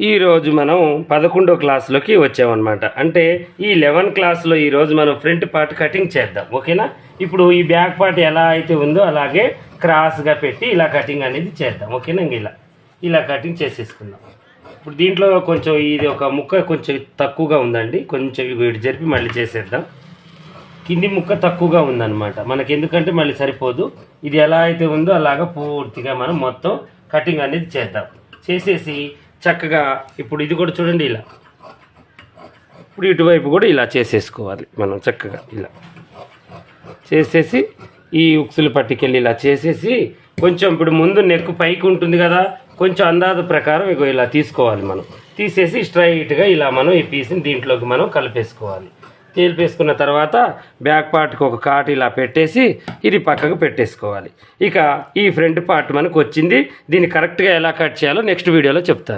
ఈరోజు మనం 11వ క్లాస్లోకి వచ్చామన్నమాట. అంటే ఈ 11 క్లాస్లో ఈరోజు మనం ఫ్రంట్ పార్ట్ కటింగ్ చేద్దాం. ఓకేనా? ఇప్పుడు ఈ బ్యాక్ పార్ట్ ఎలా అయితే ఉందో అలాగే క్రాస్గా పెట్టి ఇలా కటింగ్ అనేది చేద్దాం. ఓకేనా? ఇలా కటింగ్ చేసేసుకుందాం. ఇప్పుడు దీంట్లో కొంచెం ఇది ఒక ముక్క కొంచెం తక్కువగా ఉందండి. కొంచెం వీటి జరిపి మళ్ళీ చేసేద్దాం. కింది ముక్క తక్కువగా ఉందన్నమాట మనకి, ఎందుకంటే మళ్ళీ సరిపోదు. ఇది ఎలా అయితే ఉందో అలాగా పూర్తిగా మనం మొత్తం కటింగ్ అనేది చేద్దాం. చేసేసి చక్కగా ఇప్పుడు ఇది కూడా చూడండి, ఇలా ఇప్పుడు ఇటువైపు కూడా ఇలా చేసేసుకోవాలి మనం. చక్కగా ఇలా చేసేసి ఈ ఉక్సులు పట్టుకెళ్ళి ఇలా చేసేసి కొంచెం ఇప్పుడు ముందు నెక్ పైకి ఉంటుంది కదా, కొంచెం అందాజ ప్రకారం ఇగో ఇలా తీసుకోవాలి మనం. తీసేసి స్ట్రైట్గా ఇలా మనం ఈ పీస్ని దీంట్లోకి మనం కలిపేసుకోవాలి. కలిపేసుకున్న తర్వాత బ్యాక్ పార్ట్కి ఒక కాటు ఇలా పెట్టేసి ఇది పక్కకు పెట్టేసుకోవాలి. ఇక ఈ ఫ్రంట్ పార్ట్ మనకు వచ్చింది. దీన్ని కరెక్ట్గా ఎలా కట్ చేయాలో నెక్స్ట్ వీడియోలో చెప్తాను.